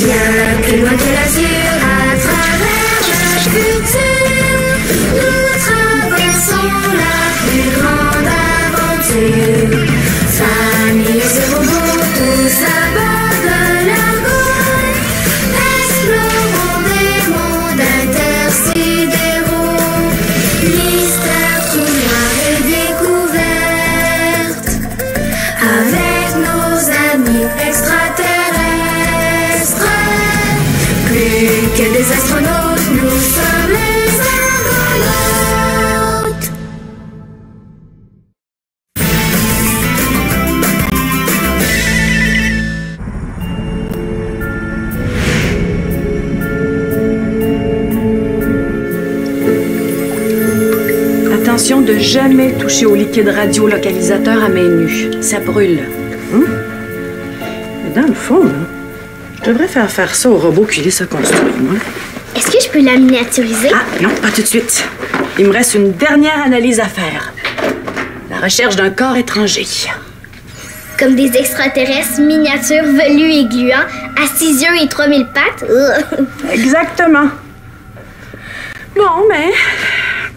Bien plus loin que l'azur, à travers le futur, nous traversons la plus grande aventure. Famille et robots, tous à bord de l'Argo, explorons des mondes intersidéraux, mystères tout noirs et découvertes, avec nos amis extraterrestres. Plus que des astronautes, nous sommes les argonautes. Attention de jamais toucher au liquide radiolocalisateur à main nue. Ça brûle. Mais dans le fond, là, je devrais faire ça au robot qui laisse se construire, moi. Est-ce que je peux la miniaturiser? Ah, non, pas tout de suite. Il me reste une dernière analyse à faire. La recherche d'un corps étranger. Comme des extraterrestres miniatures, velus et gluants, à 6 yeux et 3000 pattes? Exactement. Bon, mais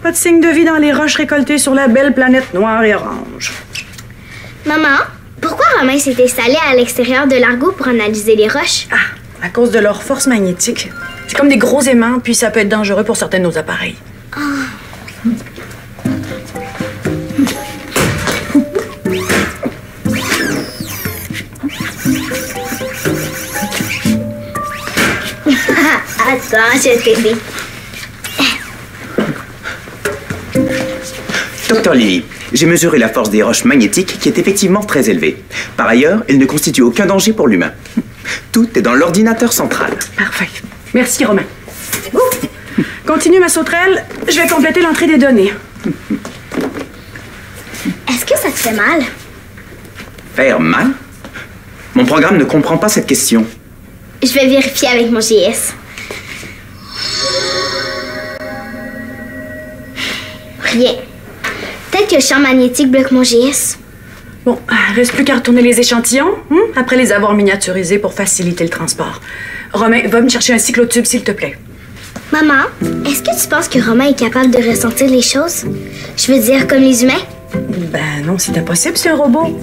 pas de signe de vie dans les roches récoltées sur la belle planète noire et orange. Maman, pourquoi Romain s'est installé à l'extérieur de l'Argo pour analyser les roches? Ah, à cause de leur force magnétique. C'est comme des gros aimants, puis ça peut être dangereux pour certains de nos appareils. Attends, je vais t'aider. Docteur Lily, j'ai mesuré la force des roches magnétiques qui est effectivement très élevée. Par ailleurs, elle ne constitue aucun danger pour l'humain. Tout est dans l'ordinateur central. Parfait. Merci, Romain. Continue ma sauterelle. Je vais compléter l'entrée des données. Est-ce que ça te fait mal? Faire mal? Mon programme ne comprend pas cette question. Je vais vérifier avec mon GS. Rien. Peut-être que le champ magnétique bloque mon GS. Bon, reste plus qu'à retourner les échantillons, après les avoir miniaturisés pour faciliter le transport. Romain, va me chercher un cyclotube, s'il te plaît. Maman, est-ce que tu penses que Romain est capable de ressentir les choses? Je veux dire, comme les humains? Ben non, c'est impossible, c'est un robot.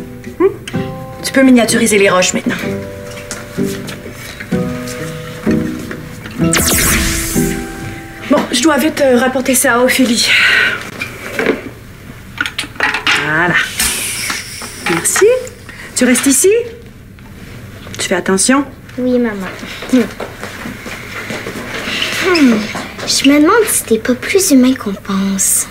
Tu peux miniaturiser les roches maintenant. Bon, je dois vite rapporter ça à Ophélie. Voilà. Merci. Tu restes ici? Tu fais attention? Oui, maman. Je me demande si t'es pas plus humain qu'on pense.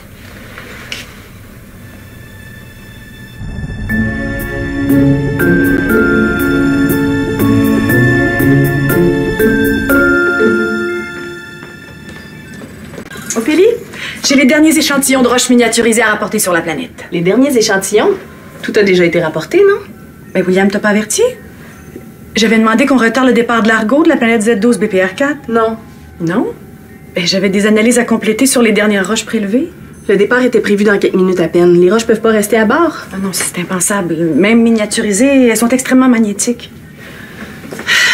Ophélie, j'ai les derniers échantillons de roches miniaturisées à rapporter sur la planète. Les derniers échantillons? Tout a déjà été rapporté, non? Ben, William t'a pas averti? J'avais demandé qu'on retarde le départ de l'Argo de la planète Z12 BPR4. Non. Non? Ben, j'avais des analyses à compléter sur les dernières roches prélevées. Le départ était prévu dans quelques minutes à peine. Les roches peuvent pas rester à bord. Ah non, c'est impensable. Même miniaturisées, elles sont extrêmement magnétiques.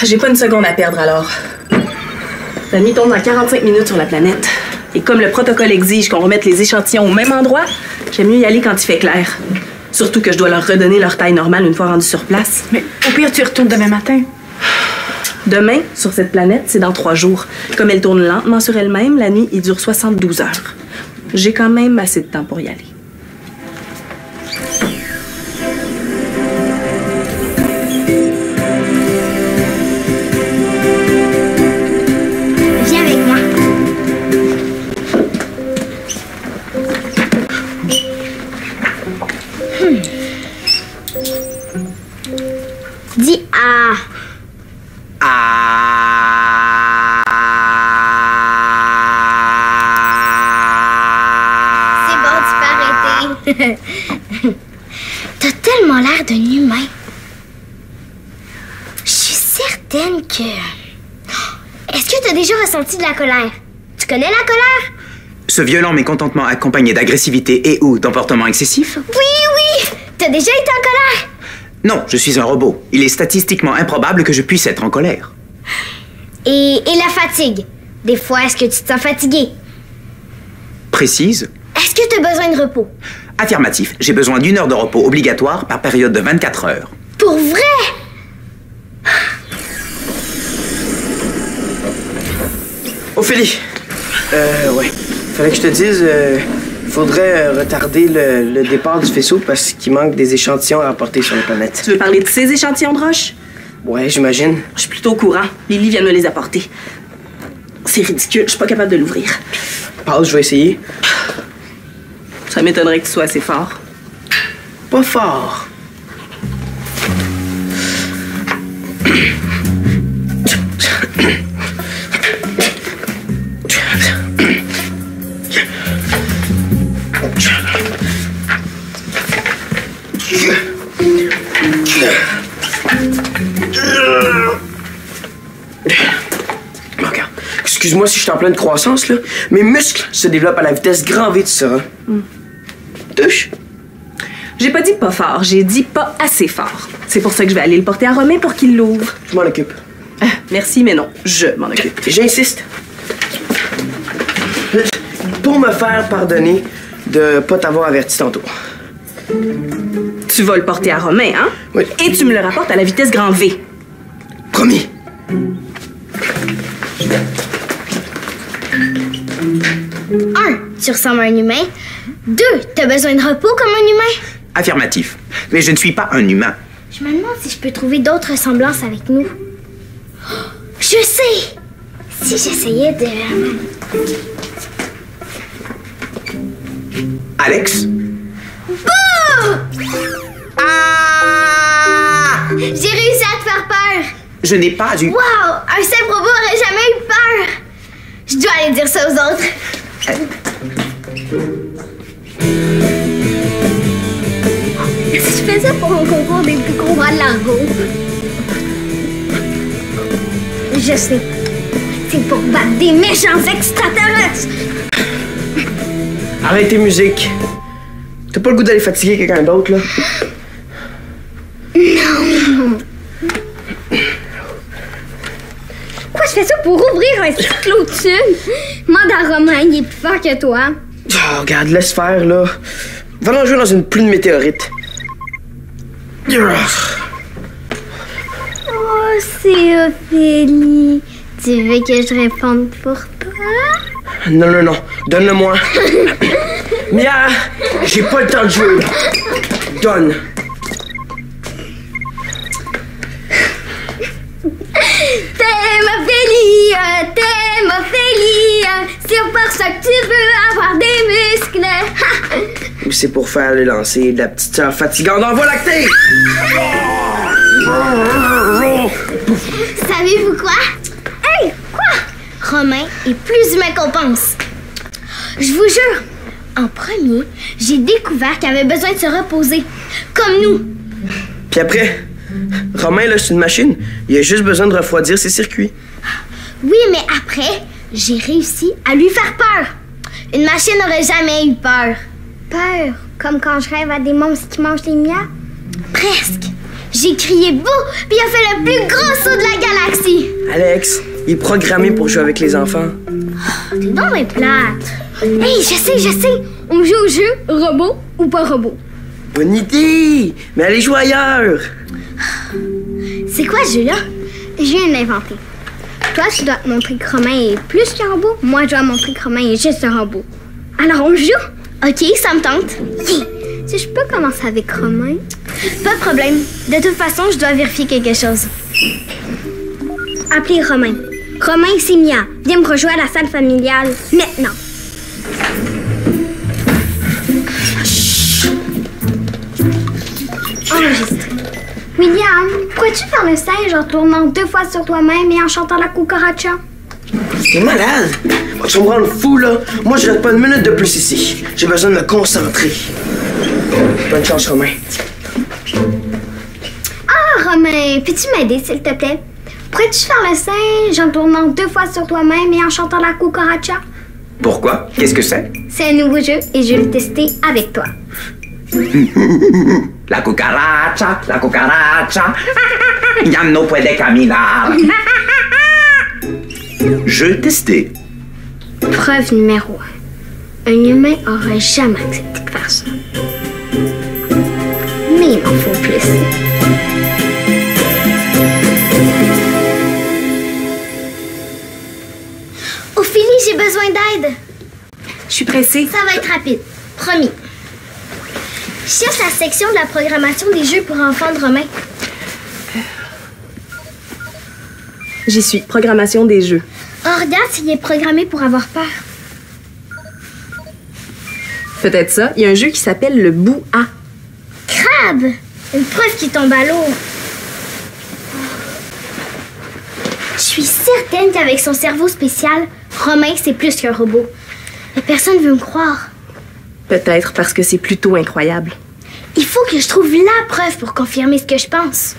J'ai pas une seconde à perdre alors. La nuit tombe dans 45 minutes sur la planète. Et comme le protocole exige qu'on remette les échantillons au même endroit, j'aime mieux y aller quand il fait clair. Surtout que je dois leur redonner leur taille normale une fois rendu sur place. Mais au pire, tu y retournes demain matin. Demain, sur cette planète, c'est dans 3 jours. Comme elle tourne lentement sur elle-même, la nuit, il dure 72 heures. J'ai quand même assez de temps pour y aller. Viens avec moi. Dis ah. C'est bon, tu peux arrêter. T'as tellement l'air d'un humain. Je suis certaine que... Est-ce que t'as déjà ressenti de la colère? Tu connais la colère? Ce violent mécontentement accompagné d'agressivité et ou d'emportement excessif? Oui! T'as déjà été en colère? Non, je suis un robot. Il est statistiquement improbable que je puisse être en colère. Et la fatigue. Des fois, est-ce que tu te sens fatigué? Précise. Est-ce que tu as besoin de repos? Affirmatif. J'ai besoin d'1 heure de repos obligatoire par période de 24 heures. Pour vrai? Ophélie! Ouais. Fallait que je te dise, faudrait retarder le départ du faisceau parce qu'il manque des échantillons à apporter sur la planète. Tu veux parler de ces échantillons de roches? Ouais, j'imagine. Je suis plutôt au courant. Lily vient de me les apporter. C'est ridicule, je suis pas capable de l'ouvrir. Paul, je vais essayer. Ça m'étonnerait que tu sois assez fort. Pas fort. Regarde, excuse-moi si je suis en pleine croissance, là. Mes muscles se développent à la vitesse grand V, tu sauras. Touche. J'ai pas dit pas fort, j'ai dit pas assez fort. C'est pour ça que je vais aller le porter à Romain pour qu'il l'ouvre. Je m'en occupe. Merci, mais non, je m'en occupe. J'insiste. Pour me faire pardonner de pas t'avoir averti tantôt. Tu vas le porter à Romain, hein? Oui. Et tu me le rapportes à la vitesse grand V. Promis. Un, tu ressembles à un humain. 2, t'as besoin de repos comme un humain. Affirmatif. Mais je ne suis pas un humain. Je me demande si je peux trouver d'autres ressemblances avec nous. Oh, je sais! Si j'essayais de... Alex? Bouh! Ah! J'ai réussi à te faire peur! Je n'ai pas eu... Wow! Un simple robot aurait jamais eu peur! Je dois aller dire ça aux autres. Si je faisais pour un concours des plus gros bras de l'argot. Je sais. C'est pour battre des méchants extraterrestres! Arrêtez musique. T'as pas le goût d'aller fatiguer quelqu'un d'autre, là? Non! Pourquoi je fais ça pour ouvrir un cyclo de tube? Demande à Romain, il est plus fort que toi. Oh, regarde, laisse faire, là. Va l'en jouer dans une pluie de météorites. Oh, c'est Ophélie. Tu veux que je réponde pour toi? Non, non, non. Donne-le-moi. Mia, j'ai pas le temps de jouer. Donne. T'aimes Ophélie, c'est pour ça que tu veux avoir des muscles. Ou c'est pour faire le lancer de la petite sœur fatigante en voie lactée. Savez-vous quoi? Hey, quoi? Romain est plus humain qu'on pense. Je vous jure, en premier, j'ai découvert qu'il avait besoin de se reposer, comme nous. Puis après, Romain, là, c'est une machine. Il a juste besoin de refroidir ses circuits. Oui, mais après, j'ai réussi à lui faire peur. Une machine n'aurait jamais eu peur. Peur? Comme quand je rêve à des monstres qui mangent des mias? Presque. J'ai crié bouh, puis il a fait le plus gros saut de la galaxie. Alex, il est programmé pour jouer avec les enfants. T'es donc bien plate. Hey, je sais. On joue au jeu robot ou pas robot. Bonne idée! Mais allez jouer ailleurs! C'est quoi ce jeu-là? Je viens de l'inventer. Toi, tu dois te montrer que Romain est plus qu'un robot. Moi, je dois montrer que Romain est juste un robot. Alors, on joue? OK, ça me tente. Si je peux commencer avec Romain? Pas de problème. De toute façon, je dois vérifier quelque chose. Appelez Romain. Romain, c'est Mia. Viens me rejoindre à la salle familiale maintenant. Enregistré. William, pourrais-tu faire le singe en tournant 2 fois sur toi-même et en chantant la cucaracha? T'es malade? Tu vas me rendre fou, là. Moi, je reste pas une minute de plus ici. J'ai besoin de me concentrer. Bonne chance, Romain. Ah, Romain, peux-tu m'aider, s'il te plaît? Pourrais-tu faire le singe en tournant 2 fois sur toi-même et en chantant la cucaracha? Pourquoi? Qu'est-ce que c'est? C'est un nouveau jeu et je vais le tester avec toi. La cucaracha, la cucaracha. Ya no puede caminar. Jeu testé. Preuve numéro 1. Un humain aurait jamais accepté de faire ça. Mais il m'en faut plus. Ophélie, j'ai besoin d'aide. Je suis pressée. Ça va être rapide. Promis. Cherche la section de la programmation des jeux pour enfants de Romain. J'y suis. Programmation des jeux. Oh, regarde s'il est programmé pour avoir peur. Peut-être ça. Il y a un jeu qui s'appelle le Bout-A. Crabe! Une preuve qui tombe à l'eau. Je suis certaine qu'avec son cerveau spécial, Romain, c'est plus qu'un robot. Mais personne veut me croire. Peut-être parce que c'est plutôt incroyable. Il faut que je trouve la preuve pour confirmer ce que je pense.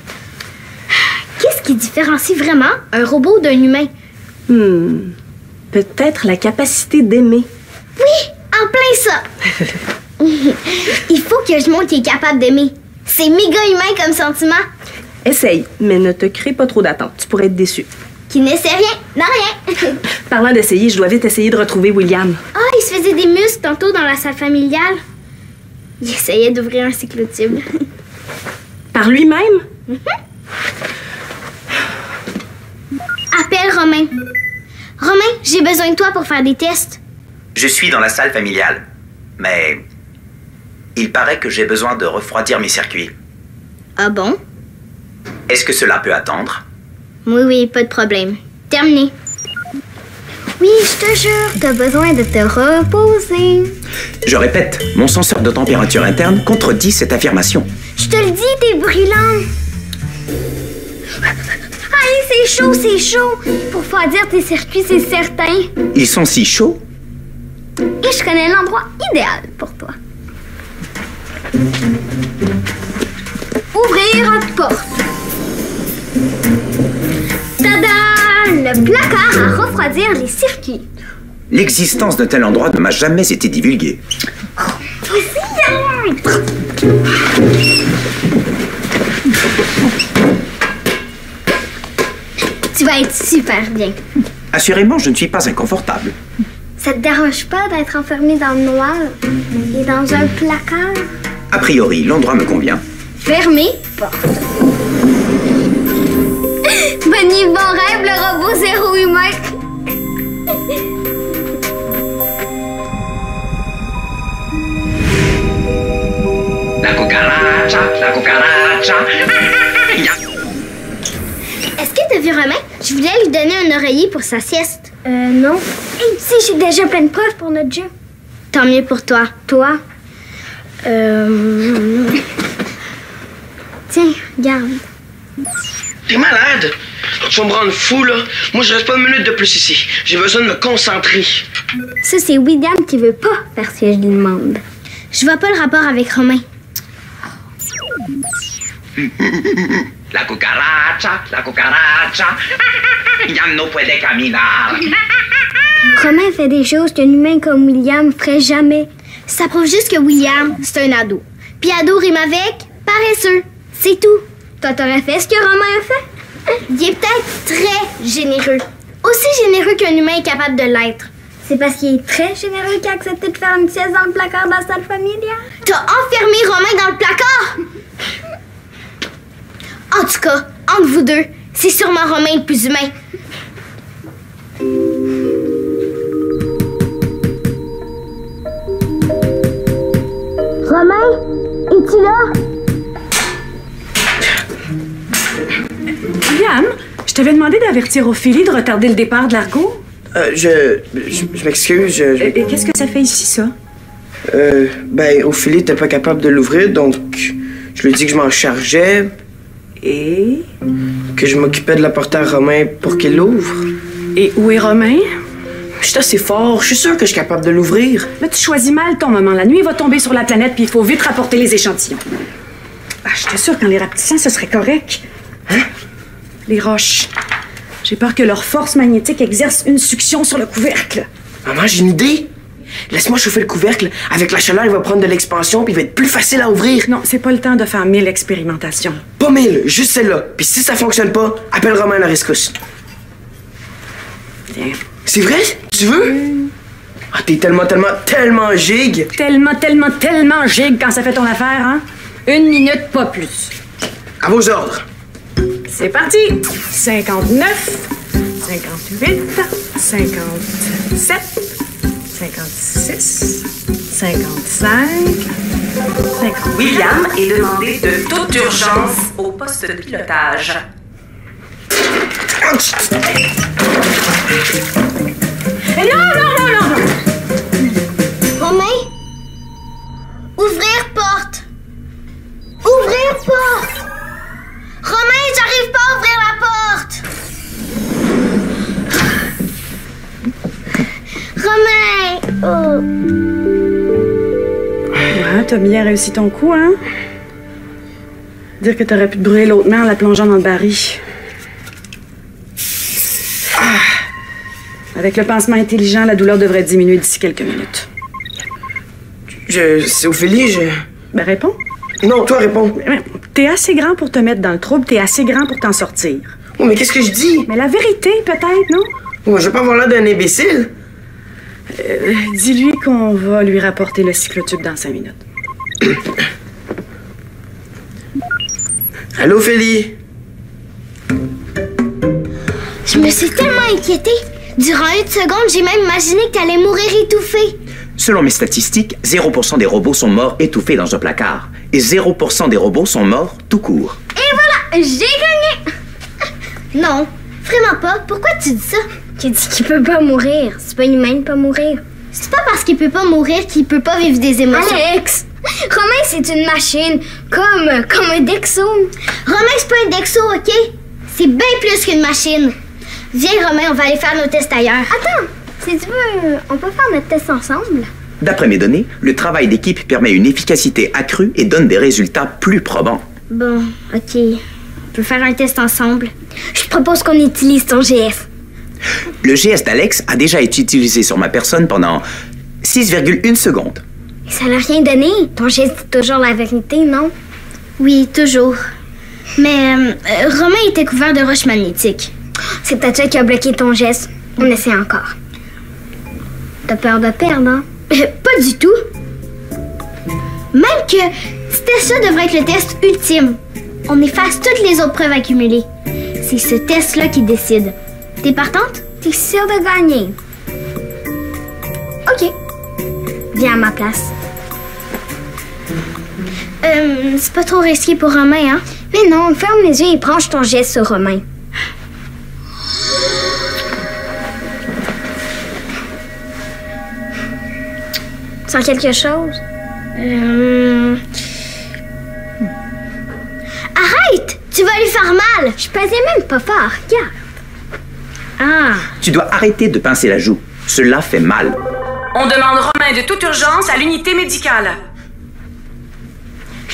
Qu'est-ce qui différencie vraiment un robot d'un humain? Peut-être la capacité d'aimer. Oui, en plein ça! Il faut que je montre qu'il est capable d'aimer. C'est méga humain comme sentiment. Essaye, mais ne te crée pas trop d'attentes. Tu pourrais être déçu. Qui ne sait rien, n'a rien. Parlant d'essayer, je dois vite essayer de retrouver William. Ah, il se faisait des muscles tantôt dans la salle familiale. Il essayait d'ouvrir un cyclotube. Par lui-même? Appelle Romain. Romain, j'ai besoin de toi pour faire des tests. Je suis dans la salle familiale, mais il paraît que j'ai besoin de refroidir mes circuits. Ah bon? Est-ce que cela peut attendre? Oui, pas de problème. Terminé. Oui, je te jure, t'as besoin de te reposer. Je répète, mon senseur de température interne contredit cette affirmation. Je te le dis, t'es brûlant. Allez, c'est chaud, c'est chaud. Pour faire dire tes circuits, c'est certain. Ils sont si chauds? Et je connais l'endroit idéal pour toi. Ouvrir une porte. Tada! Le placard à refroidir les circuits. L'existence d'un tel endroit ne m'a jamais été divulguée. Vas-y, entre. Tu vas être super bien. Assurément, je ne suis pas inconfortable. Ça te dérange pas d'être enfermé dans le noir et dans un placard? A priori, l'endroit me convient. Fermé, porte. Bonne nuit, bon rêve, le robot zéro humain. La cucaracha, la cucaracha. Est-ce que t'as vu Romain? Je voulais lui donner un oreiller pour sa sieste. Non. Hey, tu sais, j'ai déjà plein de preuves pour notre jeu. Tant mieux pour toi. Toi? Tiens, garde. T'es malade? Tu vas me rendre fou, là. Moi, je reste pas une minute de plus ici. J'ai besoin de me concentrer. Ça, c'est William qui veut pas faire ce que je lui demande. Je vois pas le rapport avec Romain. La cucaracha, la cucaracha. Ya no puede caminar. Romain fait des choses qu'un humain comme William ferait jamais. Ça prouve juste que William, c'est un ado. Puis ado rime avec paresseux. C'est tout. Toi, t'aurais fait ce que Romain a fait? Il est peut-être très généreux. Aussi généreux qu'un humain est capable de l'être. C'est parce qu'il est très généreux qu'il a accepté de faire une sieste dans le placard de la salle familiale. T'as enfermé Romain dans le placard? En tout cas, entre vous deux, c'est sûrement Romain le plus humain. Romain, es-tu là? William, je t'avais demandé d'avertir Ophélie de retarder le départ de l'Argo. Je m'excuse. Et qu'est-ce que ça fait ici, ça? Ophélie était pas capable de l'ouvrir, donc je lui ai dit que je m'en chargeais, Et? que je m'occupais de la porter à Romain pour qu'il l'ouvre. Et où est Romain? Je suis assez fort, je suis sûr que je suis capable de l'ouvrir. Là, tu choisis mal ton moment. La nuit va tomber sur la planète, puis il faut vite rapporter les échantillons. Ah, j'étais sûre qu'en les rapetissant, ce serait correct. Hein? Les roches. J'ai peur que leur force magnétique exerce une succion sur le couvercle. Maman, j'ai une idée. Laisse-moi chauffer le couvercle. Avec la chaleur, il va prendre de l'expansion, puis il va être plus facile à ouvrir. Non, c'est pas le temps de faire 1000 expérimentations. Pas 1000, juste celle-là. Puis si ça fonctionne pas, appelle Romain à la rescousse. Tiens. C'est vrai? Tu veux? Ah, t'es tellement gigue. Tellement gigue quand ça fait ton affaire, hein? 1 minute, pas plus. À vos ordres. C'est parti! 59, 58, 57, 56, 55, 50. William est demandé de toute urgence au poste de pilotage. Non! Romain? Ouvrir porte! Ouvrir porte! Romain, j'arrive pas à ouvrir la porte! Romain! Oh. Ouais, t'as bien réussi ton coup, hein? Dire que t'aurais pu te brûler l'autre main en la plongeant dans le baril. Avec le pansement intelligent, la douleur devrait diminuer d'ici quelques minutes. C'est Ophélie, Ben, réponds. Non, toi, réponds. T'es assez grand pour te mettre dans le trouble, t'es assez grand pour t'en sortir. Oh, mais qu'est-ce que je dis? Mais la vérité, peut-être, non? Oh, je vais pas avoir l'air d'un imbécile. Dis-lui qu'on va lui rapporter le cyclotube dans 5 minutes. Allô, Ophélie? Je me suis tellement inquiétée. Durant 1 seconde, j'ai même imaginé que t'allais mourir étouffée. Selon mes statistiques, 0% des robots sont morts étouffés dans un placard. Et 0% des robots sont morts tout court. Et voilà, j'ai gagné! Non, vraiment pas. Pourquoi tu dis ça? Tu dis qu'il peut pas mourir. C'est pas humain de pas mourir. C'est pas parce qu'il peut pas mourir qu'il peut pas vivre des émotions. Alex! Romain, c'est une machine. Comme un Dexo. Romain, c'est pas un Dexo, OK? C'est bien plus qu'une machine. Viens, Romain, on va aller faire nos tests ailleurs. Attends, si tu veux, on peut faire notre test ensemble? D'après mes données, le travail d'équipe permet une efficacité accrue et donne des résultats plus probants. Bon, OK. On peut faire un test ensemble. Je propose qu'on utilise ton GF. Le GS d'Alex a déjà été utilisé sur ma personne pendant 6,1 secondes. Ça n'a rien donné. Ton geste dit toujours la vérité, non? Oui, toujours. Mais Romain était couvert de roches magnétiques. C'est peut-être ça qui a bloqué ton geste. On essaie encore. T'as peur de perdre, hein? Pas du tout. Même que ce test-là devrait être le test ultime. On efface toutes les autres preuves accumulées. C'est ce test-là qui décide. T'es partante? T'es sûre de gagner? OK. Viens à ma place. C'est pas trop risqué pour Romain, hein? Mais non, ferme les yeux et branche ton geste sur Romain. Tu sens quelque chose? Arrête! Tu vas lui faire mal! Je pesais même pas fort, regarde. Ah! Tu dois arrêter de pincer la joue. Cela fait mal. On demande Romain de toute urgence à l'unité médicale.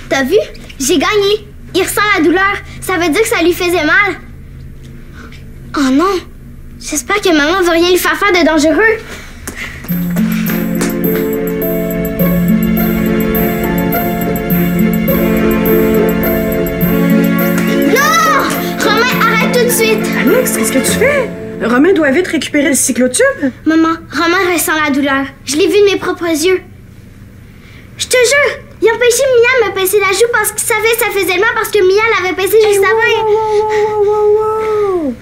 T'as vu? J'ai gagné. Il ressent la douleur. Ça veut dire que ça lui faisait mal. Oh non! J'espère que maman va rien lui faire de dangereux. Non! Romain, arrête tout de suite! Alex, qu'est-ce que tu fais? Romain doit vite récupérer le cyclotube. Maman, Romain ressent la douleur. Je l'ai vu de mes propres yeux. Je te jure, il empêchait Mia de me pincer la joue parce qu'il savait que ça faisait mal parce que Mia l'avait pincé juste avant. Wow.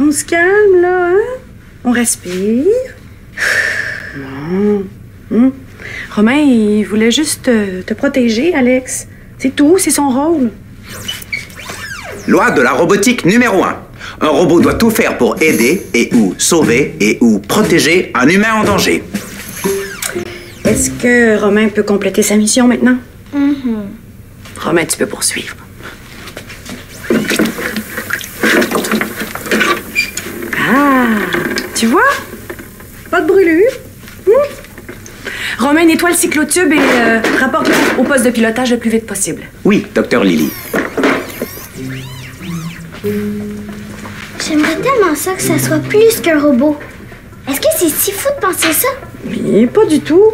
On se calme, là, hein? On respire. Bon. Romain, il voulait juste te protéger, Alex. C'est tout, c'est son rôle. Loi de la robotique numéro 1. Un robot doit tout faire pour aider et ou sauver et ou protéger un humain en danger. Est-ce que Romain peut compléter sa mission maintenant? Romain, tu peux poursuivre. Ah, tu vois? Pas de brûlure. Romain, nettoie le cyclotube et rapporte-le au poste de pilotage le plus vite possible. Oui, docteur Lily. J'aimerais tellement ça que ça soit plus qu'un robot. Est-ce que c'est si fou de penser ça? Mais pas du tout.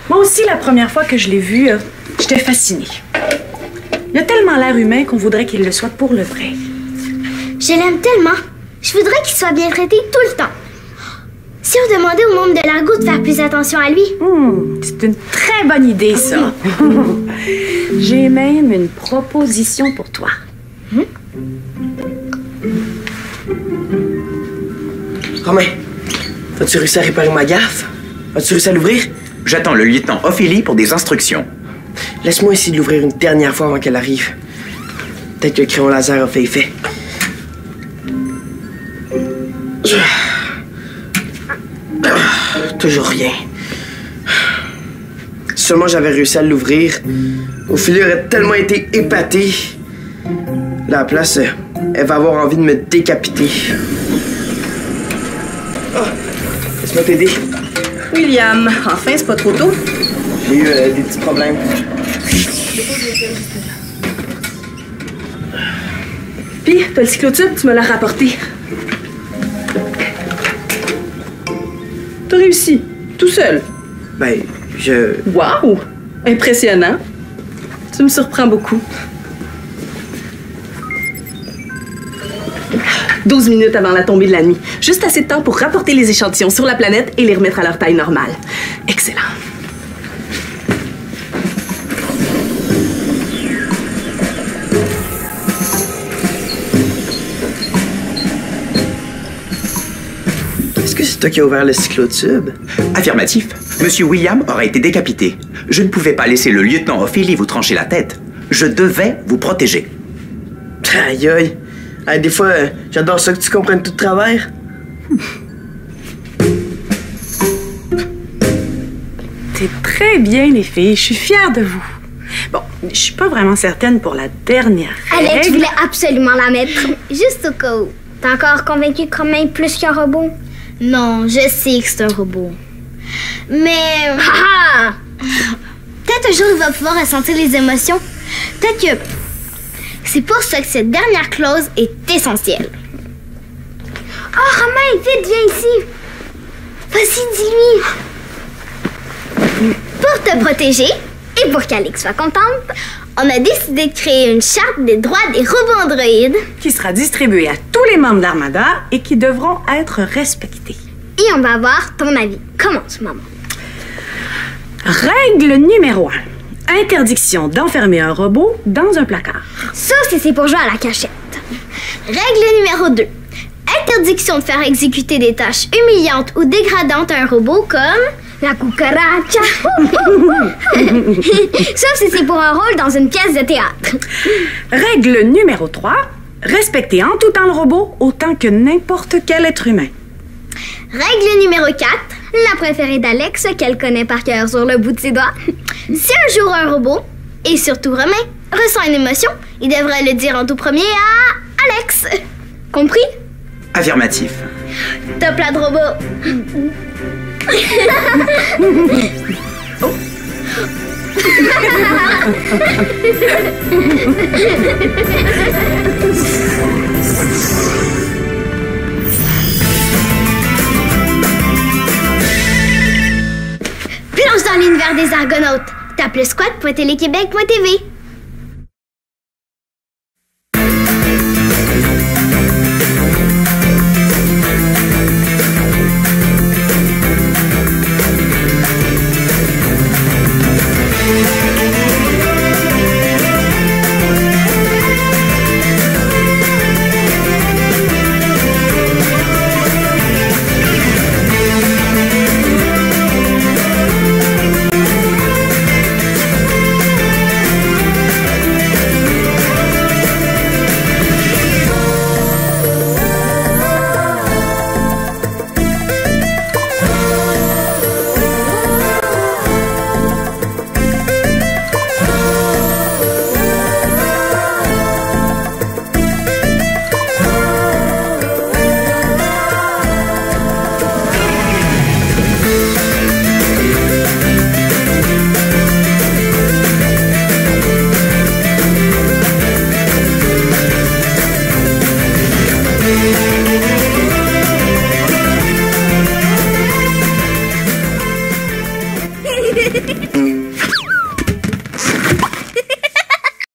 Moi aussi, la première fois que je l'ai vu, j'étais fascinée. Il a tellement l'air humain qu'on voudrait qu'il le soit pour le vrai. Je l'aime tellement. Je voudrais qu'il soit bien traité tout le temps. Si on demandait au monde de l'argot de faire plus attention à lui? C'est une très bonne idée, ça. J'ai même une proposition pour toi. Romain, as-tu réussi à réparer ma gaffe? As-tu réussi à l'ouvrir? J'attends le lieutenant Ophélie pour des instructions. Laisse-moi essayer de l'ouvrir une dernière fois avant qu'elle arrive. Peut-être que le crayon laser a fait effet. Toujours rien. Si seulement j'avais réussi à l'ouvrir, Ophélie aurait tellement été épatée. Là, à la place, elle va avoir envie de me décapiter. Oh, laisse-moi t'aider. William, enfin, c'est pas trop tôt. J'ai eu des petits problèmes. Puis, t'as le cyclotube, tu me l'as rapporté. T'as réussi, tout seul. Ben, je... Wow! Impressionnant. Tu me surprends beaucoup. 12 minutes avant la tombée de la nuit. Juste assez de temps pour rapporter les échantillons sur la planète et les remettre à leur taille normale. Excellent. Est-ce que c'est toi qui as ouvert le cyclotube? Affirmatif. Monsieur William aurait été décapité. Je ne pouvais pas laisser le lieutenant Ophélie vous trancher la tête. Je devais vous protéger. Aïe aïe. Hey, des fois, j'adore ça que tu comprennes tout de travers. C'est très bien, les filles. Je suis fière de vous. Bon, je suis pas vraiment certaine pour la dernière Alex règle. voulait absolument la mettre. Juste au cas où. T'es encore convaincu que Romain est plus qu'un robot? Non, je sais que c'est un robot. Mais... Peut-être un jour il va pouvoir ressentir les émotions. Peut-être que... C'est pour ça que cette dernière clause est essentielle. Oh, Romain, vite, viens ici. Vas-y, dis-lui. Pour te protéger et pour qu'Alex soit contente, on a décidé de créer une charte des droits des robots androïdes. Qui sera distribuée à tous les membres d'Armada et qui devront être respectés. Et on va avoir ton avis. Commence, maman. Règle numéro 1. Interdiction d'enfermer un robot dans un placard. Sauf si c'est pour jouer à la cachette. Règle numéro 2. Interdiction de faire exécuter des tâches humiliantes ou dégradantes à un robot comme la cucaracha. Sauf si c'est pour un rôle dans une pièce de théâtre. Règle numéro 3. Respecter en tout temps le robot autant que n'importe quel être humain. Règle numéro 4. La préférée d'Alex, qu'elle connaît par cœur sur le bout de ses doigts. Si un jour un robot, et surtout Romain, ressent une émotion, il devrait le dire en tout premier à Alex. Compris? Affirmatif. Top la de robot. Plonge dans l'univers des Argonautes. Tape le squat.téléquébec.tv.